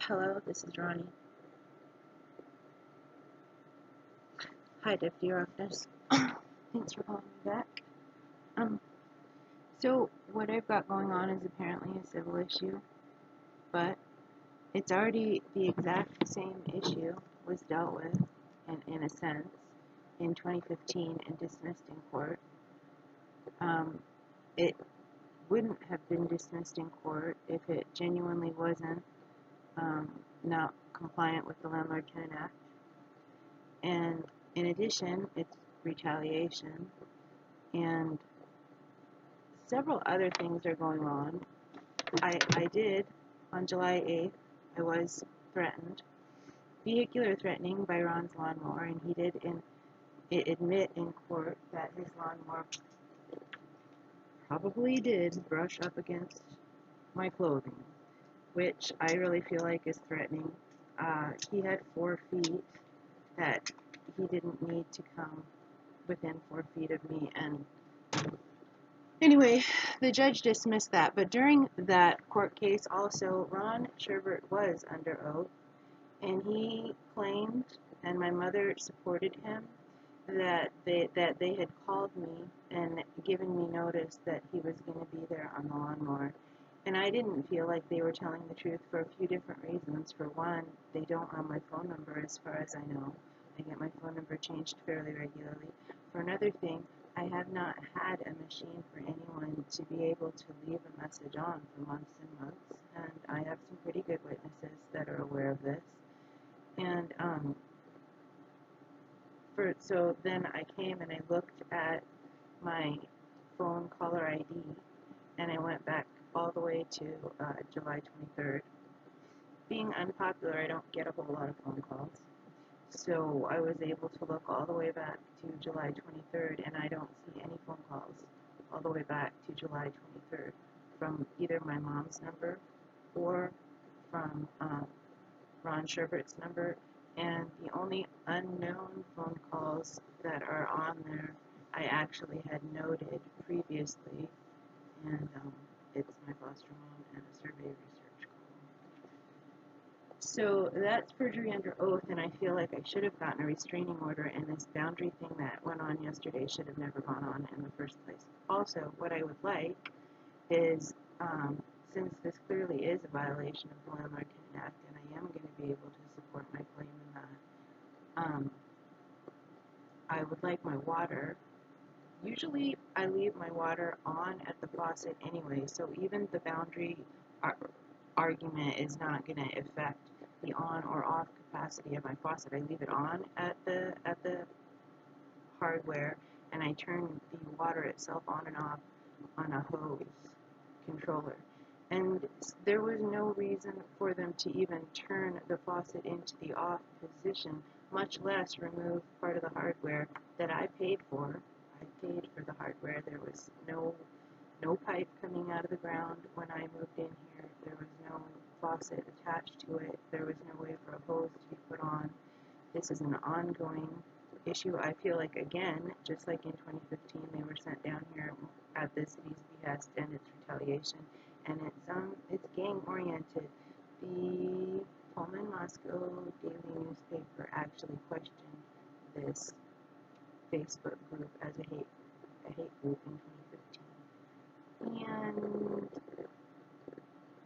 Hello, this is Ronnie. Hi, Deputy Rockness. Thanks for calling me back. Um, so what I've got going on is apparently a civil issue, but it's already the exact same issue was dealt with, in a sense, in 2015 and dismissed in court. It wouldn't have been dismissed in court if it genuinely wasn't not compliant with the Landlord-Tenant Act. And in addition, it's retaliation, and several other things are going on. I did, on July 8th, I was threatened, vehicular threatening by Ron's lawnmower, and he did admit in court that his lawnmower probably did brush up against my clothing, which I really feel like is threatening. He had 4 feet that he didn't need to come within 4 feet of me, and anyway, the judge dismissed that. But during that court case also, Ron Sherbert was under oath, and he claimed, and my mother supported him, that they had called me and given me notice that he was going to be there on the lawnmower. And I didn't feel like they were telling the truth for a few different reasons. For one, they don't have my phone number as far as I know. I get my phone number changed fairly regularly. For another thing, I have not had a machine for anyone to be able to leave a message on for months and months, and I have some pretty good witnesses that are aware of this. And so then I came and I looked at my phone caller ID, and I went back all the way to July 23rd. Being unpopular, I don't get a whole lot of phone calls. So I was able to look all the way back to July 23rd, and I don't see any phone calls all the way back to July 23rd from either my mom's number or from Ron Sherbert's number. And the only unknown phone calls that are on there I actually had noted previously, and it's my foster mom and a survey research call. So that's perjury under oath, and I feel like I should have gotten a restraining order, and this boundary thing that went on yesterday should have never gone on in the first place. Also, what I would like is, since this clearly is a violation of the Landlord-Tenant Act, and I am going to be able to support my claim in that, I would like my water. Usually I leave my water on at the faucet anyway, so even the boundary argument is not going to affect the on or off capacity of my faucet. I leave it on at the hardware, and I turn the water itself on and off on a hose controller. And there was no reason for them to even turn the faucet into the off position, much less remove part of the hardware that I paid for. I paid for the hardware. There was no pipe coming out of the ground when I moved in here. There was no faucet attached to it. There was no way for a hose to be put on. This is an ongoing issue. I feel like, again, just like in 2015, they were sent down here at the city's behest, and it's retaliation, and it's gang oriented. The Pullman Moscow Daily newspaper actually questioned this Facebook group as a hate group in 2015. And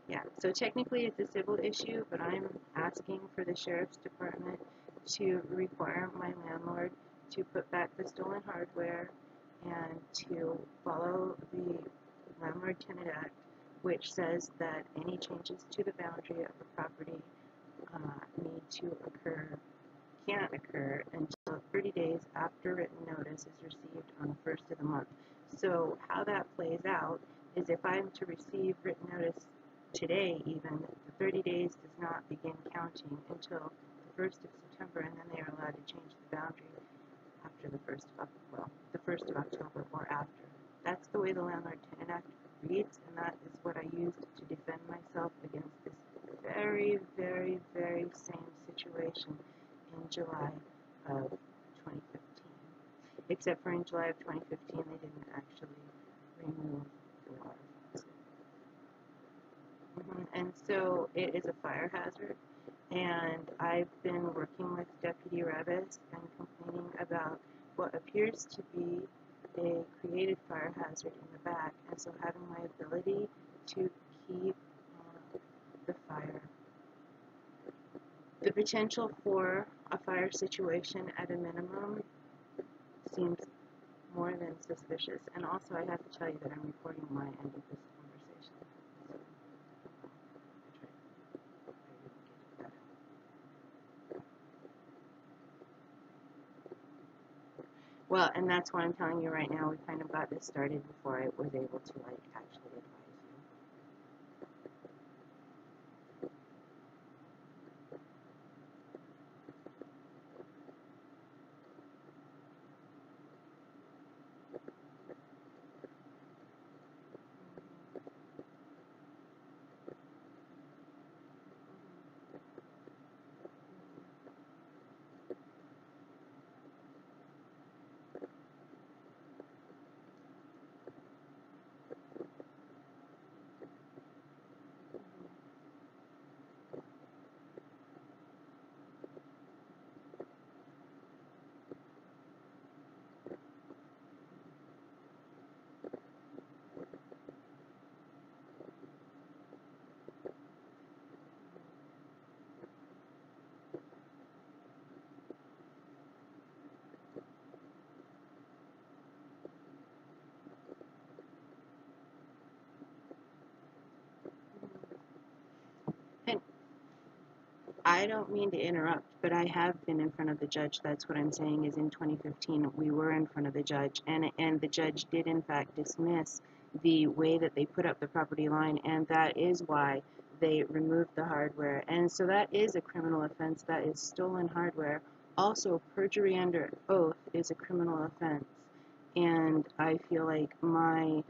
yeah, so technically it's a civil issue, but I'm asking for the sheriff's department to require my landlord to put back the stolen hardware and to follow the Landlord-Tenant Act, which says that any changes to the boundary of the property can't occur until 30 days after written notice is received on the first of the month. So how that plays out is, if I'm to receive written notice today, even, the 30 days does not begin counting until the 1st of September, and then they are allowed to change the boundary after the 1st of October or after. That's the way the Landlord-Tenant Act reads, and that is what I used to defend myself against this very, very, very same situation in July of 2015. Except for in July of 2015, they didn't actually remove the water faucet. And So it is a fire hazard, and I've been working with Deputy Revis and complaining about what appears to be a created fire hazard in the back, and so having my ability to keep the fire. The potential for a fire situation at a minimum seems more than suspicious, and also I have to tell you that I'm recording my end of this conversation. So, well, and that's why I'm telling you right now, we kind of got this started before I was able to actually advise you. And I don't mean to interrupt, but I have been in front of the judge. That's what I'm saying is in 2015, we were in front of the judge, and the judge did in fact dismiss the way that they put up the property line, and that is why they removed the hardware. And so that is a criminal offense. That is stolen hardware. Also, perjury under oath is a criminal offense. And I feel like my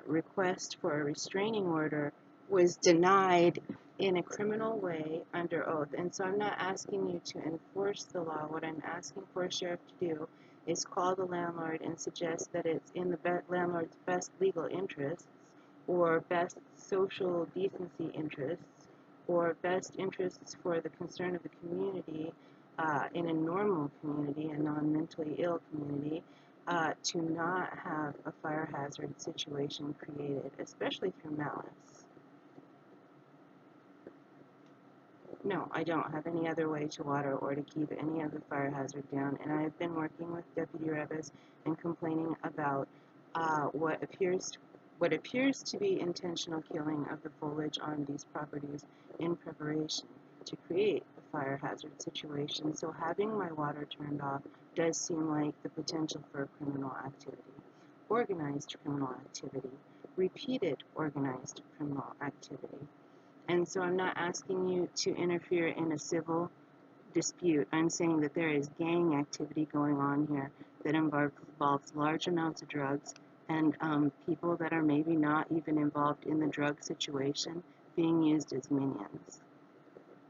request for a restraining order was denied in a criminal way under oath. And so I'm not asking you to enforce the law. What I'm asking for a sheriff to do is call the landlord and suggest that it's in the landlord's best legal interests, or best social decency interests, or best interests for the concern of the community, in a normal community, a non-mentally ill community, to not have a fire hazard situation created, especially through malice. No, I don't have any other way to water or to keep any of the fire hazard down, and I've been working with Deputy Revis and complaining about what appears to be intentional killing of the foliage on these properties in preparation to create a fire hazard situation. So having my water turned off does seem like the potential for criminal activity, organized criminal activity, repeated organized criminal activity. And so I'm not asking you to interfere in a civil dispute. I'm saying that there is gang activity going on here that involves large amounts of drugs, and people that are maybe not even involved in the drug situation being used as minions.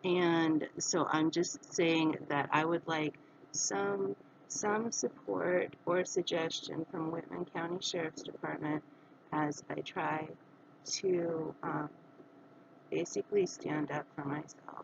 And so I'm just saying that I would like some support or suggestion from Whitman County Sheriff's Department as I try to basically stand up for myself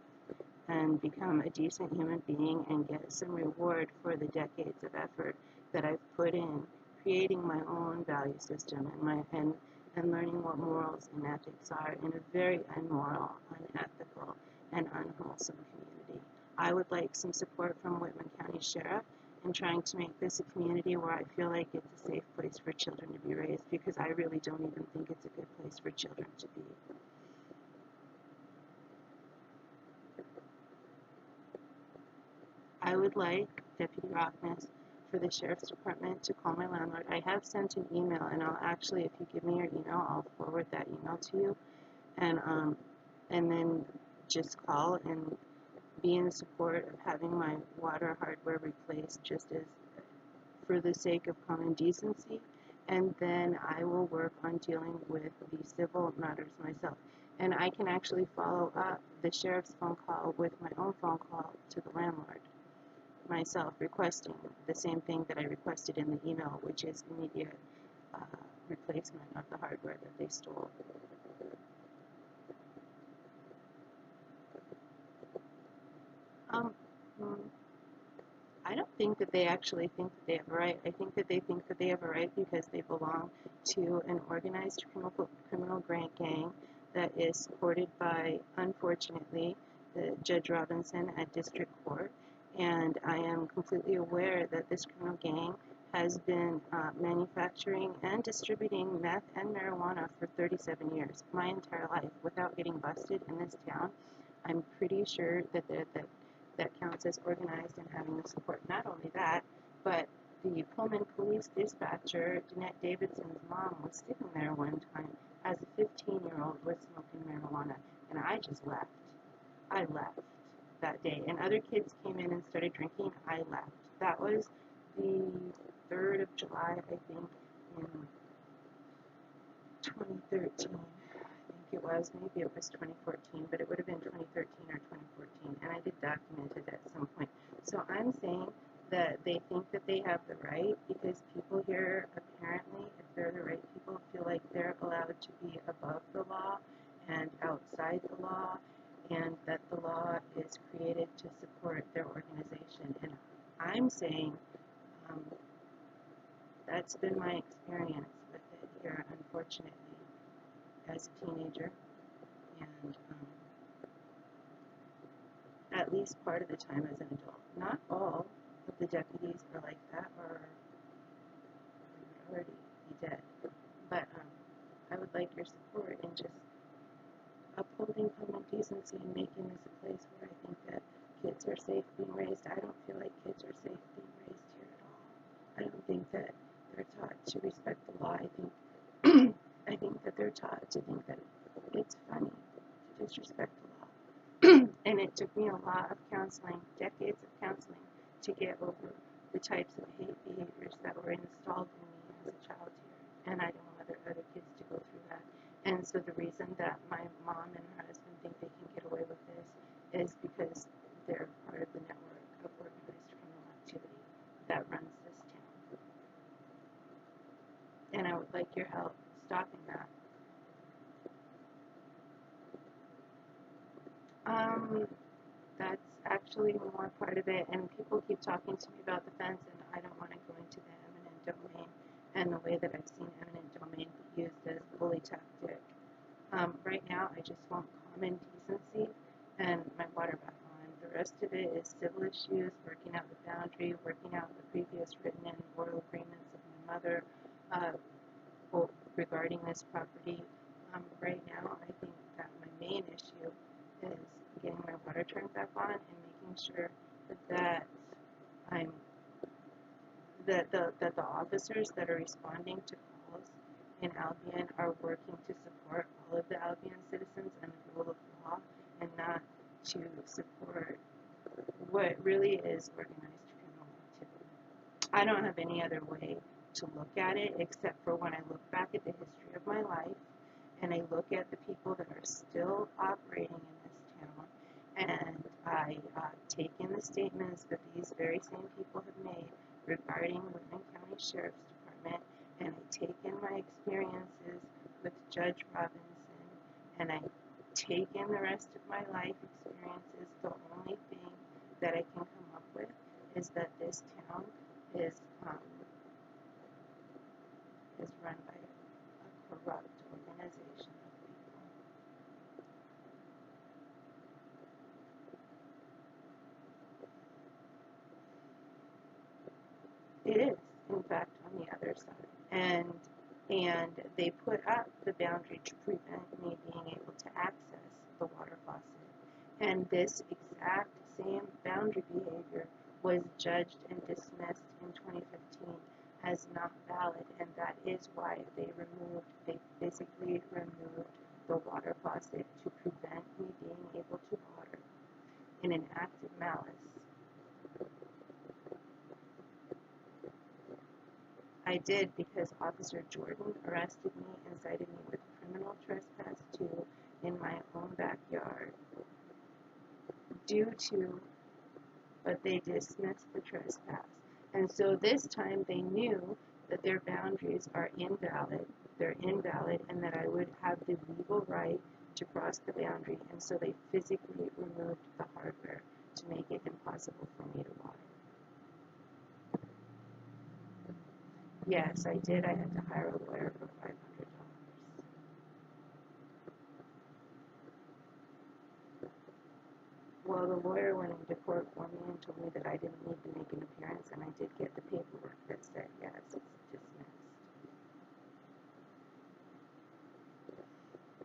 and become a decent human being and get some reward for the decades of effort that I've put in creating my own value system and learning what morals and ethics are in a very immoral, unethical, and unwholesome community. I would like some support from Whitman County Sheriff in trying to make this a community where I feel like it's a safe place for children to be raised, because I really don't even think it's a good place for children to be. I would like Deputy Rockness for the Sheriff's Department to call my landlord. I have sent an email, and I'll actually, if you give me your email, I'll forward that email to you, and then just call and be in support of having my water hardware replaced, just as for the sake of common decency, and then I will work on dealing with the civil matters myself. And I can actually follow up the sheriff's phone call with my own phone call to the landlord myself, requesting the same thing that I requested in the email, which is immediate replacement of the hardware that they stole. Um, mm, I don't think that they actually think that they have a right. I think that they think that they have a right because they belong to an organized criminal gang that is supported by, unfortunately, the Judge Robinson at District Court. And I am completely aware that this criminal gang has been manufacturing and distributing meth and marijuana for 37 years, my entire life, without getting busted in this town. I'm pretty sure that counts as organized and having the support. Not only that, but the Pullman police dispatcher, Jeanette Davidson's mom, was sitting there one time as a 15-year-old was smoking marijuana, and I just left. I left that day, and other kids came in and started drinking. I left. That was the 3rd of July, I think, in 2013. It was, maybe it was 2014, but it would have been 2013 or 2014, and I did document it at some point. So I'm saying that they think that they have the right because people here, apparently, if they're the right people, feel like they're allowed to be above the law and outside the law, and that the law is created to support their organization. And I'm saying that's been my experience with it here, unfortunately, as a teenager. And at least part of the time as an adult. Not all of the deputies are like that, or would already be dead. But I would like your support in just upholding common decency and making this a place where I think that kids are safe being raised. I don't feel like kids are safe being raised here at all. I don't think that they're taught to respect the law. I think that they're taught to think that it's funny to disrespect the law. And it took me a lot of counseling, decades of counseling, to get over the types of hate behaviors that were installed in me as a child here. And I don't want other kids to go through that. And so the reason that my mom and her husband think they can get away with this is because they're part of the network of organized criminal activity that runs this town. And I would like your help stopping that. That's actually more part of it, and people keep talking to me about the fence, and I don't want to go into the eminent domain and the way that I've seen eminent domain be used as a bully tactic. Right now, I just want common decency and my water back on. The rest of it is civil issues, working out the boundary, working out the previous written and oral agreements of my mother regarding this property. Right now, I think that my main issue is getting my water turned back on and making sure that I'm that the officers that are responding to calls in Albion are working to support all of the Albion citizens and the rule of law, and not to support what really is organized criminal activity. I don't have any other way to look at it except for when I look back at the history of my life and I look at the people that are still operating in this town, and I take in the statements that these very same people have made regarding Whitman County Sheriff's Department, and I take in my experiences with Judge Robinson, and I take in the rest of my life experiences. The only thing that I can come up with is that this town is run by a corrupt organization of people. It is, in fact, on the other side. And they put up the boundary to prevent me being able to access the water faucet. And this exact same boundary behavior was judged and dismissed in 2015 as not valid, and that is why they physically removed the water faucet to prevent me being able to water in an act of malice. I did because Officer Jordan arrested me and cited me with criminal trespass too in my own backyard but they dismissed the trespass. And so this time they knew that their boundaries are invalid, and that I would have the legal right to cross the boundary, and so they physically removed the hardware to make it impossible for me to lie. Yes, I did. I had to hire a lawyer for $500. Well, the lawyer went into court for me and told me that I didn't need to make an appearance, and I did get the paperwork that said, yes, it's dismissed.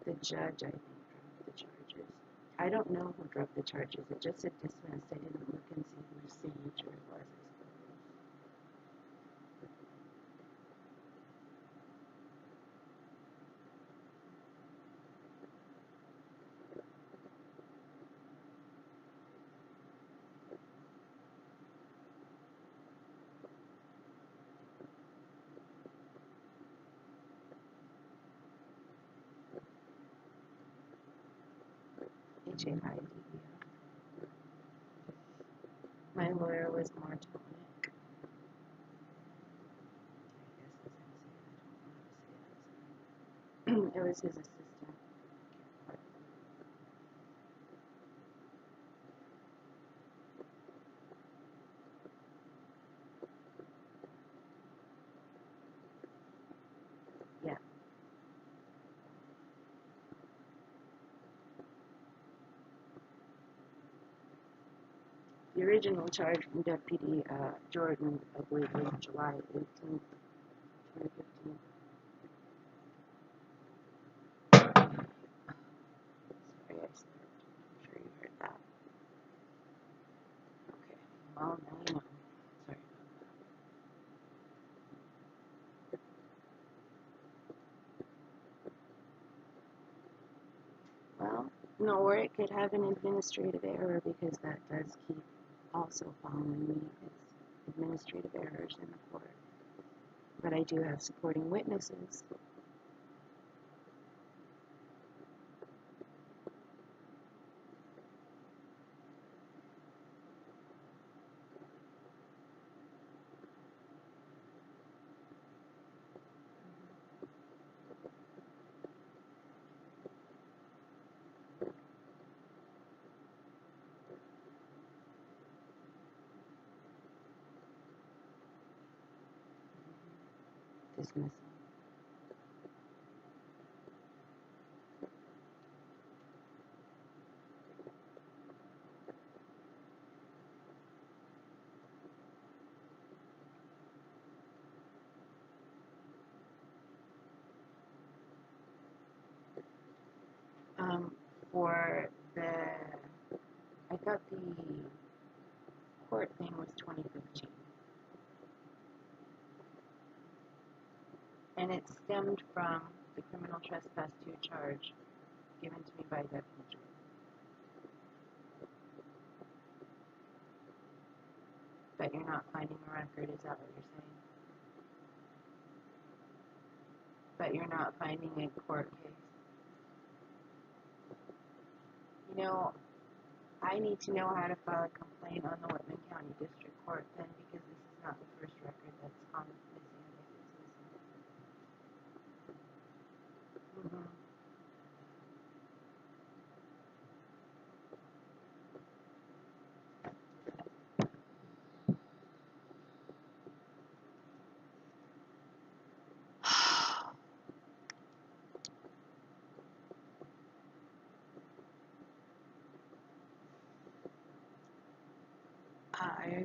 The judge, I think, dropped the charges. I don't know who dropped the charges. It just said dismissed. I didn't look and see whose signature it was, I suppose. HAIDBF. My lawyer was more tonic. I guess is how to say it. I don't know how to say it. It was his assistant. Yeah. The original charge from Deputy Jordan, I believe, was July 18th, 2015. Sorry, I slept. I'm sure you heard that. Okay. Well, now you know. Sorry about that. Well, no, or it could have an administrative error because that does keep also following me. It's administrative errors in the court. But I do have supporting witnesses. Dismissal. For the, I thought the court thing was 2015. And it stemmed from the criminal trespass 2 charge given to me by Deputy Jordan. But you're not finding a record, is that what you're saying? But you're not finding a court case. You know, I need to know how to file a complaint on the Whitman County District Court then, because this is not the first record that's gone missing if it's missing. I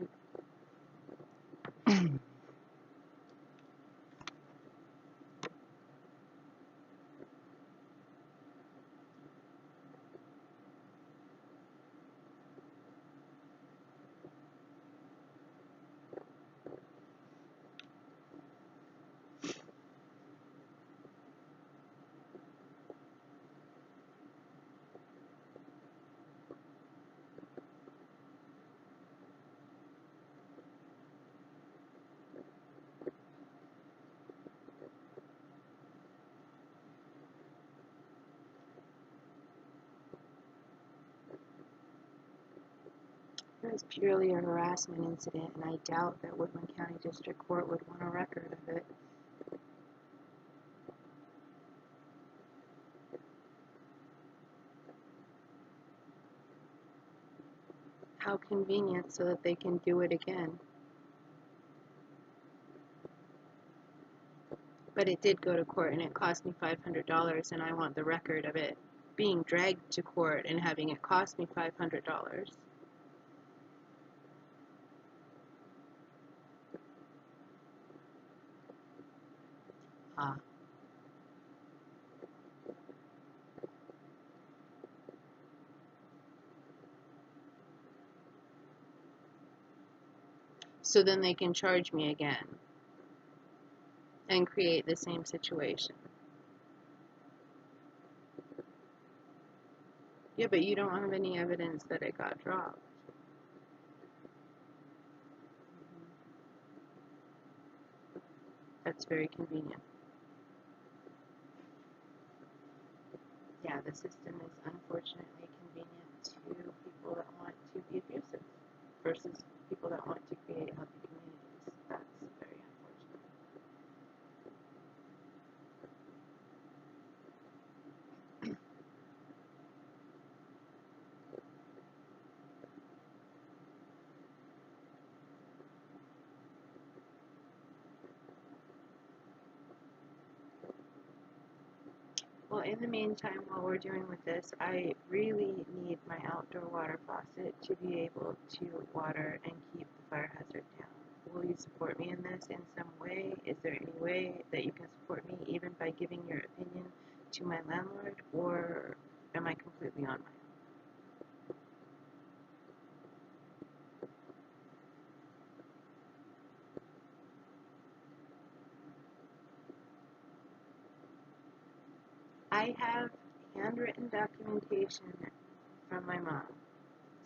It was purely a harassment incident, and I doubt that Whitman County District Court would want a record of it. How convenient, so that they can do it again. But it did go to court and it cost me $500, and I want the record of it being dragged to court and having it cost me $500. Ah. So then they can charge me again and create the same situation. Yeah, but you don't have any evidence that it got dropped. That's very convenient. Yeah, the system is unfortunately convenient to people that want to be abusive versus people that want to create healthy communities. That's very unfortunate. Well, in the meantime, while we're doing with this, I really need my outdoor water faucet to be able to water and keep the fire hazard down. Will you support me in this in some way? Is there any way that you can support me, even by giving your opinion to my landlord, or am I completely on my own? I have handwritten documentation from my mom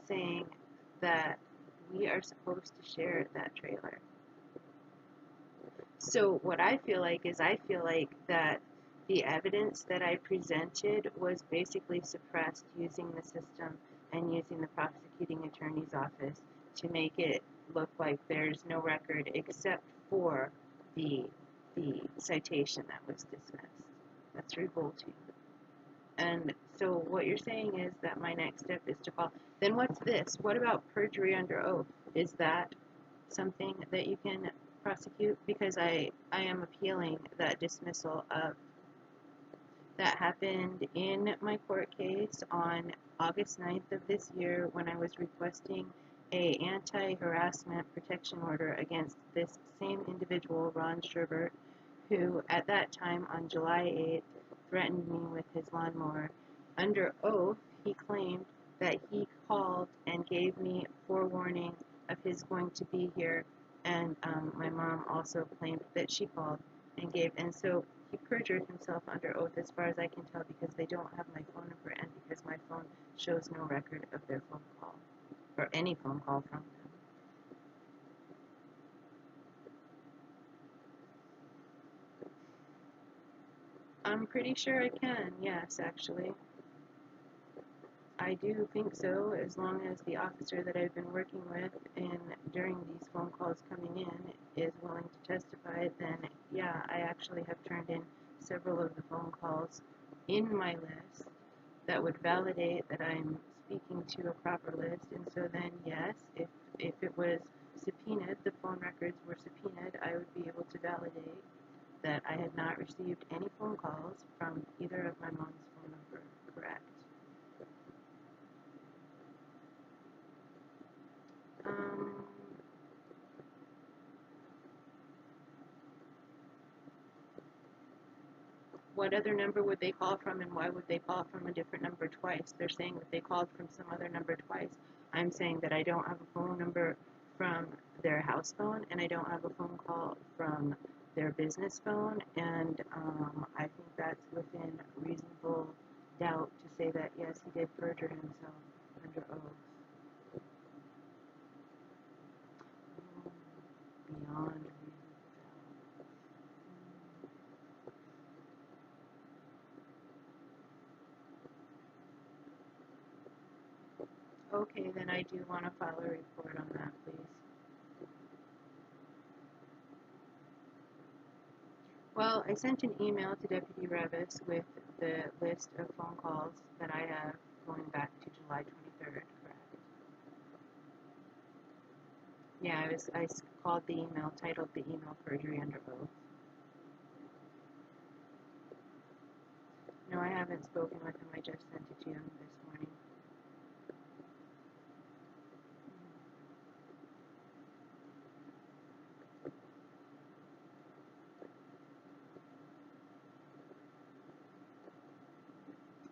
saying that we are supposed to share that trailer. So what I feel like is, I feel like that the evidence that I presented was basically suppressed using the system and using the prosecuting attorney's office to make it look like there's no record except for the citation that was dismissed. That's revolting. And so what you're saying is that my next step is to call. Then what's this? What about perjury under oath? Is that something that you can prosecute? Because I am appealing that dismissal of that happened in my court case on August 9th of this year, when I was requesting a anti-harassment protection order against this same individual, Ron Sherbert, who at that time on July 8th threatened me with his lawnmower. Under oath, he claimed that he called and gave me forewarning of his going to be here, and my mom also claimed that she called and gave, and so he perjured himself under oath, as far as I can tell, because they don't have my phone number and because my phone shows no record of their phone call or any phone call from them. I'm pretty sure I can, yes, actually. I do think so, as long as the officer that I've been working with during these phone calls coming in is willing to testify. Then yeah, I actually have turned in several of the phone calls in my list that would validate that I'm speaking to a proper list. And so then yes, if it was subpoenaed, the phone records were subpoenaed, I would be able to validate that I had not received any phone calls from either of my mom's phone number. Correct. Um, what other number would they call from, and why would they call from a different number twice? They're saying that they called from some other number twice. I'm saying that I don't have a phone number from their house phone, and I don't have a phone call from their business phone, and I think that's within reasonable doubt to say that yes, he did perjure himself under oath. Beyond reasonable doubt. Okay, then I do want to file a report on that, please. Well, I sent an email to Deputy Revis with the list of phone calls that I have going back to July 23rd, correct? Yeah, I called the email, titled the email perjury under oath. No, I haven't spoken with him. I just sent it to him this morning.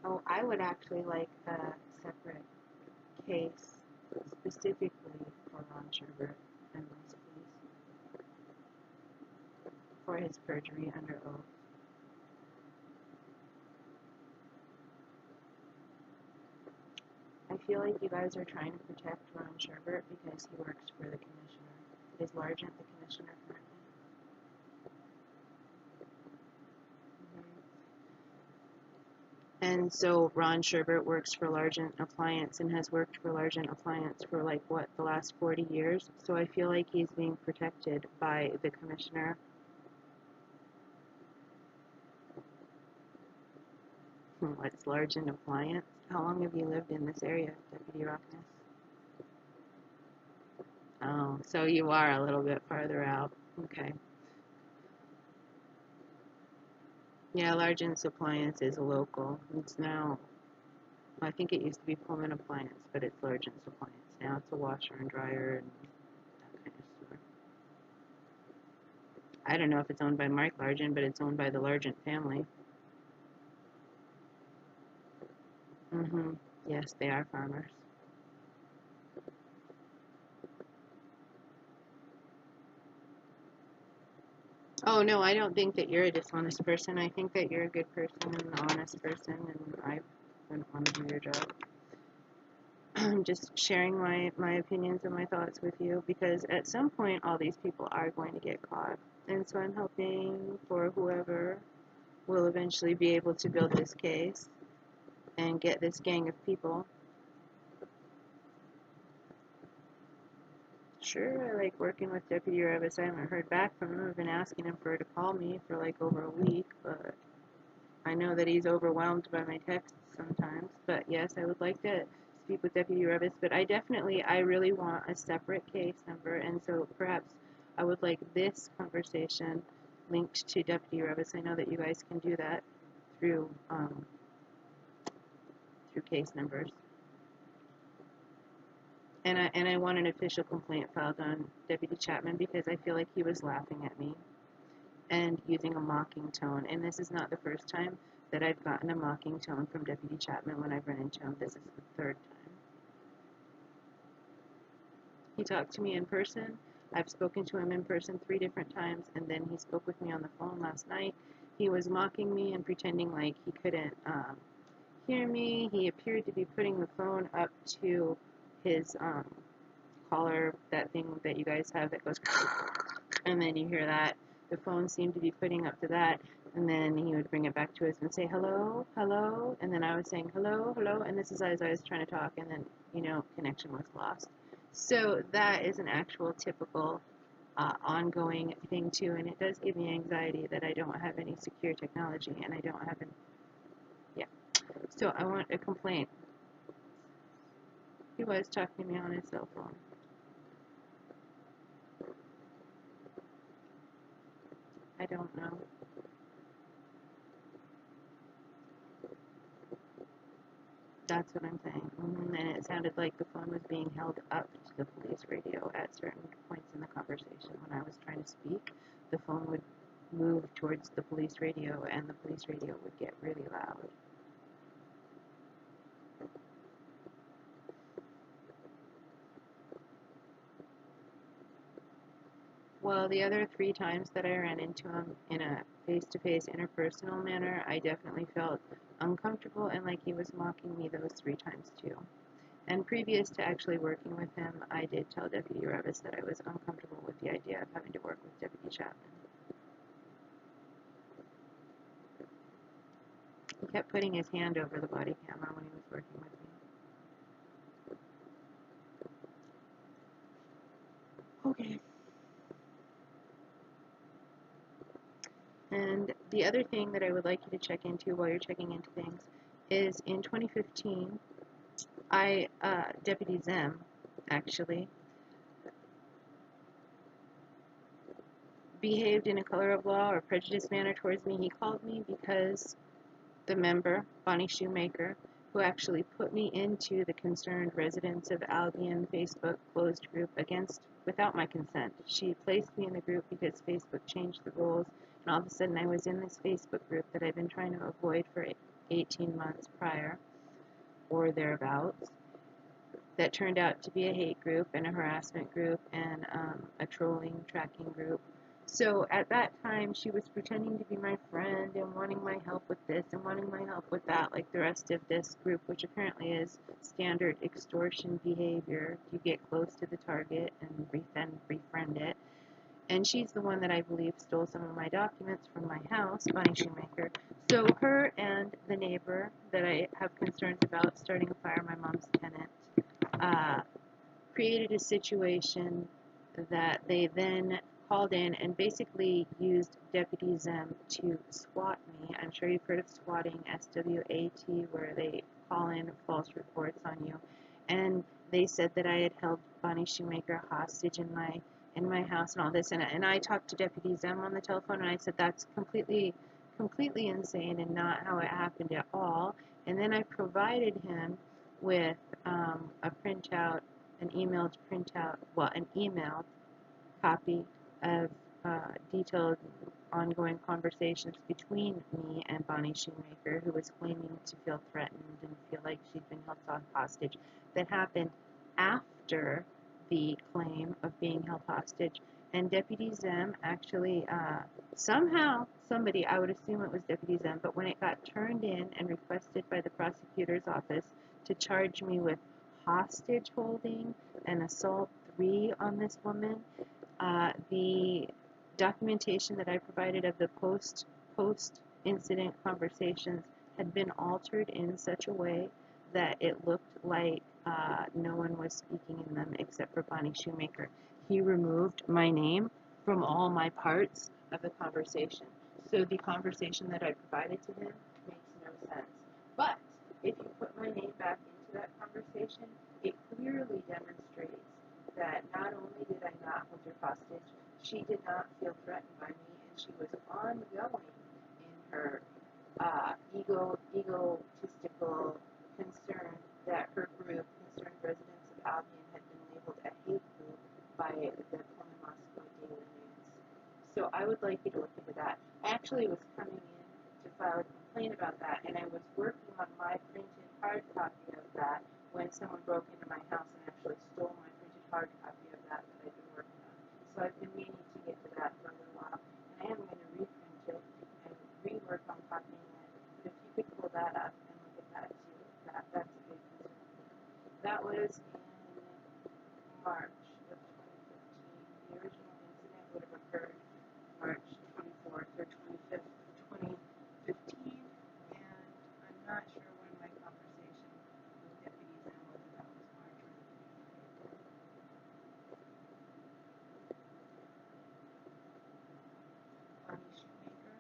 Oh, I would actually like a separate case specifically for Ron Sherbert and Liz, please, for his perjury under oath. I feel like you guys are trying to protect Ron Sherbert because he works for the commissioner. Is Largent the commissioner currently? And so Ron Sherbert works for Largent Appliance and has worked for Largent Appliance for like what, the last 40 years? So I feel like he's being protected by the commissioner. What's Largent Appliance? How long have you lived in this area, Deputy Rockness? Oh, so you are a little bit farther out. Okay. Yeah, Largent's Appliance is a local. It's now, I think it used to be Pullman Appliance, but it's Largent's Appliance. Now it's a washer and dryer and that kind of store. I don't know if it's owned by Mike Largent, but it's owned by the Largent family. Mm-hmm. Yes, they are farmers. Oh, no, I don't think that you're a dishonest person. I think that you're a good person and an honest person, and I wouldn't want to do your job. I'm just sharing my opinions and my thoughts with you because at some point all these people are going to get caught. And so I'm hoping for whoever will eventually be able to build this case and get this gang of people. Sure, I like working with Deputy Revis. I haven't heard back from him. I've been asking him for her to call me for like over a week, but I know that he's overwhelmed by my texts sometimes. But yes, I would like to speak with Deputy Revis, but I really want a separate case number, and so perhaps I would like this conversation linked to Deputy Revis. I know that you guys can do that through through case numbers. And I want an official complaint filed on Deputy Chapman because I feel like he was laughing at me and using a mocking tone. And this is not the first time that I've gotten a mocking tone from Deputy Chapman when I've run into him. This is the third time. He talked to me in person. I've spoken to him in person 3 different times, and then he spoke with me on the phone last night. He was mocking me and pretending like he couldn't hear me. He appeared to be putting the phone up to his collar, that thing that you guys have that goes and then you hear that. The phone seemed to be putting up to that, and then he would bring it back to us and say hello, hello, and then I was saying hello, hello, and this is as I was trying to talk, and then connection was lost. So that is an actual typical ongoing thing too, and it does give me anxiety that I don't have any secure technology and I don't have any. Yeah. So I want a complaint. He was talking to me on his cell phone. I don't know. That's what I'm saying. And it sounded like the phone was being held up to the police radio at certain points in the conversation. When I was trying to speak, the phone would move towards the police radio, and the police radio would get really loud. Well, the other 3 times that I ran into him in a face-to-face interpersonal manner, I definitely felt uncomfortable and like he was mocking me those 3 times too. And previous to actually working with him, I did tell Deputy Revis that I was uncomfortable with the idea of having to work with Deputy Chapman. He kept putting his hand over the body camera when he was working with me. Okay. And the other thing that I would like you to check into while you're checking into things is in 2015, Deputy Zem, actually, behaved in a color of law or prejudiced manner towards me. He called me because the member, Bonnie Shoemaker, who actually put me into the Concerned Residents of Albion Facebook closed group without my consent. She placed me in the group because Facebook changed the rules, and all of a sudden I was in this Facebook group that I've been trying to avoid for 18 months prior, or thereabouts, that turned out to be a hate group and a harassment group and a trolling tracking group. So at that time, she was pretending to be my friend and wanting my help with this and wanting my help with that, like the rest of this group, which apparently is standard extortion behavior. You get close to the target and befriend it. And she's the one that I believe stole some of my documents from my house, Bonnie Shoemaker. So her and the neighbor that I have concerns about starting a fire, my mom's tenant, uh, created a situation that they then called in and basically used Deputy Zem to SWAT me. I'm sure you've heard of swatting, SWAT, where they call in false reports on you. And they said that I had held Bonnie Shoemaker hostage in my house and all this. And I talked to Deputy Zem on the telephone, and I said that's completely insane and not how it happened at all. And then I provided him with a printout, an emailed copy of detailed ongoing conversations between me and Bonnie Shoemaker, who was claiming to feel threatened and feel like she'd been held hostage, that happened after the claim of being held hostage. And Deputy Zem actually, somehow, somebody, I would assume it was Deputy Zem, but when it got turned in and requested by the prosecutor's office to charge me with hostage holding and assault 3 on this woman, the documentation that I provided of the post incident conversations had been altered in such a way that it looked like no one was speaking in them except for Bonnie Shoemaker. He removed my name from all my parts of the conversation. So the conversation that I provided to him makes no sense. But if you put my name back into that conversation, it clearly demonstrates that not only did I not hold her hostage, she did not feel threatened by me, and she was ongoing in her egotistical concern that her group, Concerned Residents of Albion, had been labeled a hate group by the Pullman Moscow Daily News. So I would like you to look into that. I actually was coming in to file a complaint about that, and I was working on my printed hard copy of that when someone broke into my house and actually stole my printed hard copy of that I've been working on. So I've been meaning to get to that for a little while, and I am going to reprint it and rework on copying it. But if you could pull that up and look at that too, that's a big concern. That was in March of 2015. The original incident would have occurred March 24th or 25th, 2015, and I'm not sure when my conversation with Deputy Zem, whether that was March or the beginning of April. Bonnie Shoemaker,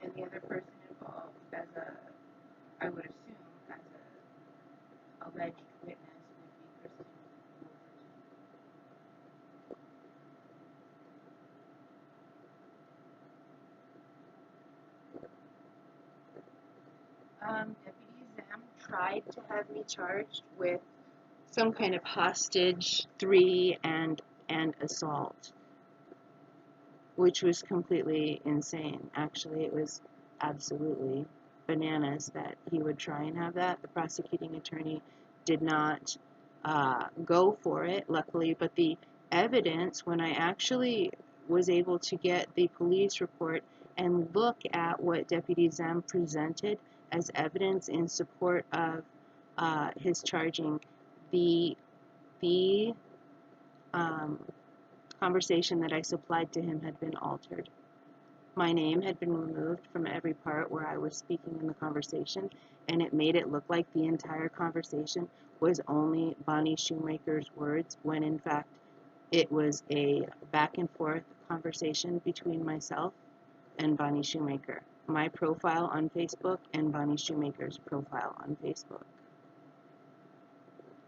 and the other person involved I would assume, as a alleged witness would be Kristen Wolverton. Deputy Zem tried to have me charged with some kind of hostage 3 and assault, which was completely insane. Actually, it was absolutely bananas that he would try and have that. The prosecuting attorney did not go for it, luckily, but the evidence, when I actually was able to get the police report and look at what Deputy Zem presented as evidence in support of his charging, the um, conversation that I supplied to him had been altered. My name had been removed from every part where I was speaking in the conversation, and it made it look like the entire conversation was only Bonnie Shoemaker's words, when in fact it was a back and forth conversation between myself and Bonnie Shoemaker. My profile on Facebook and Bonnie Shoemaker's profile on Facebook.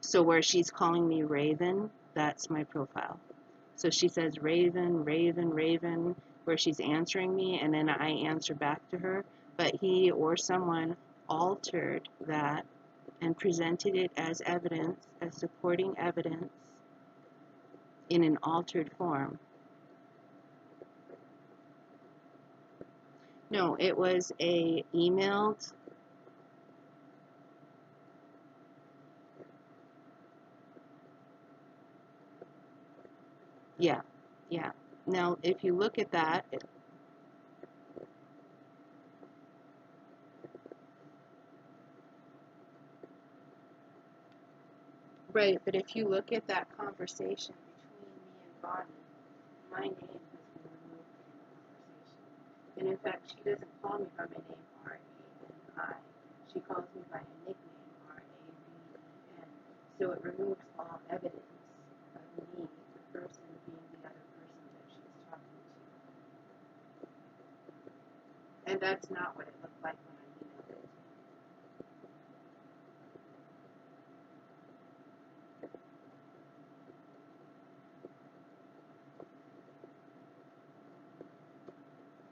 So where she's calling me Raven, that's my profile. So she says Raven, Raven, Raven, where she's answering me, and then I answer back to her. But he or someone altered that and presented it as evidence, as supporting evidence in an altered form. No, it was a emailed. Yeah, yeah. Now, if you look at that, right, but if you look at that conversation between me and Bonnie, my name has been removed from the conversation. And in fact, she doesn't call me by my name R-A-N-I. She calls me by a nickname R-A-V-E-N. So it removes all evidence of me, the person, being the other person that she's talking to. And that's not what it looked like when I emailed it.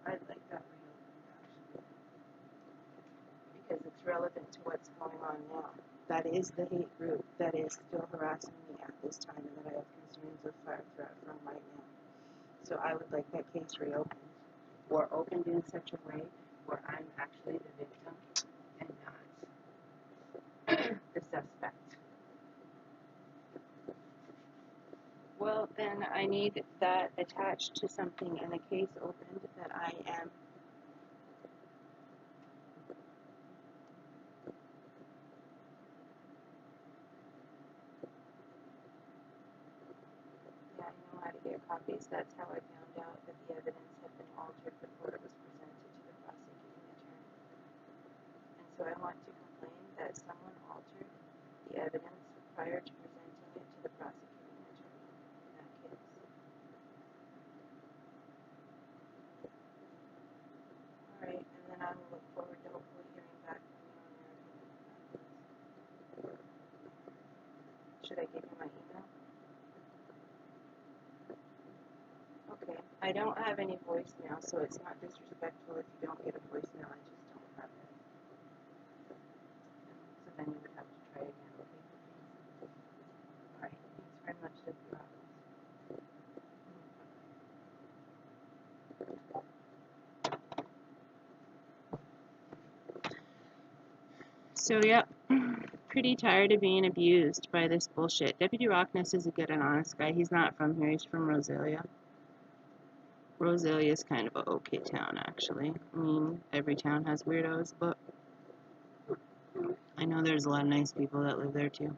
I'd like that reopened, actually, because it's relevant to what's going on now. That is the hate group that is still harassing me at this time, and that I have concerns of fire threat from right now. So I would like that case reopened, or opened in such a way where I'm actually the victim and not the suspect. Well, then I need that attached to something in a case opened that I am. Yeah, I know how to get copies. That's how I found out that the evidence had been altered before it was presented to the prosecuting attorney. And so I want to complain that someone altered the evidence prior to presenting it to the prosecuting attorney in that case. All right, and then I will look forward to hopefully hearing back from you on your opinion on that case. Should I give you my email? Okay. I don't have any voicemail, so it's not disrespectful if you don't get a voicemail. I just don't have it. So then you would have to try again, okay? All right. Thanks very much, Rockness. So, yep. Pretty tired of being abused by this bullshit. Deputy Rockness is a good and honest guy. He's not from here. He's from Rosalia. Rosalia is kind of a okay town, actually. I mean, every town has weirdos, but I know there's a lot of nice people that live there, too.